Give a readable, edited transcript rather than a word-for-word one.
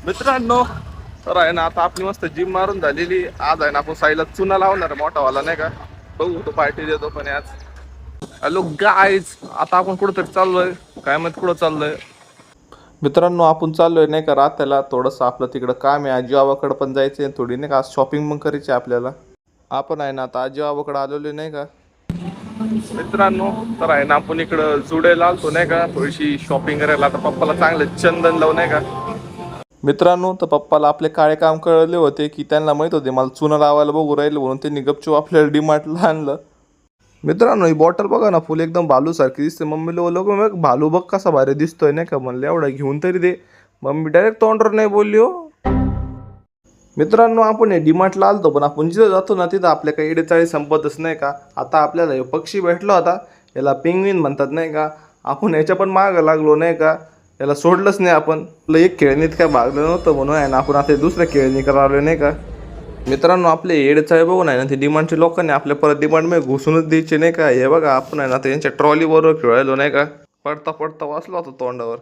मित्रांनो, तर आहे ना आता आपली मस्त जिम मारून झालेली. आज आहे ना आपण साईला चुना लावणार मोठावाला नाही का. बघू तो पार्टी देतो पण आज. हॅलो गाईज, आता आपण कुठंतरी चाललोय. काय माहित कुठं चाललोय. मित्रांनो आपण चाललोय नाही का रात्याला. थोडंसं आपलं तिकडं काम आहे. आजी बाबाकडं पण जायचंय थोडी नाही का. आज शॉपिंग पण करायची आपल्याला. आपण आहे ना आता आजी बाबाकडे आलेलो नाही का. मित्रांनो, तर आहे ना आपण इकडं जुडेला आलतो नाही का. थोडीशी शॉपिंग करायला. आता पप्पाला चांगलं चंदन लावू नाही का. मित्रांनो, तर पप्पाला आपले काळे काम कळले होते की त्यांना माहित होते मला चुना लावायला बघू राहिलं म्हणून त्यांनी गपचूप आपल्याला डीमार्टला आणलं. मित्रांनो ही बॉटल बघा ना, फुल एकदम भालू सारखी दिसते. मम्मीला लोक मग भालू बघ कसा भारी दिसतोय नाही का. म्हणलं एवढा घेऊन तरी दे. मम्मी डायरेक्ट तोंडवर नाही बोलली हो. मित्रांनो आपण हे डीमार्टला आलतो पण आपण जिथं जातो ना तिथं आपल्या काही एडेचाळी संपतच नाही का. आता आपल्याला हे पक्षी भेटला होता. याला पिंगविन म्हणतात नाही का. आपण याच्या पण मागं लागलो नाही का. याला सोडलंच नाही आपण. आपलं एक खेळणीत काय भागलं नव्हतं म्हणून आहे ना आपण आता दुसऱ्या खेळणी करायला नाही का. मित्रांनो आपले एडेचाळे बघून आहे ना ते डिमांडच्या लोकांनी आपल्या परत डिमांडमध्ये घुसूनच द्यायचे नाही का. हे बघा आपण आहे ना त्यांच्या ट्रॉलीबरोबर खेळायलो नाही का. पडता पडता वाचलो होता तोंडावर.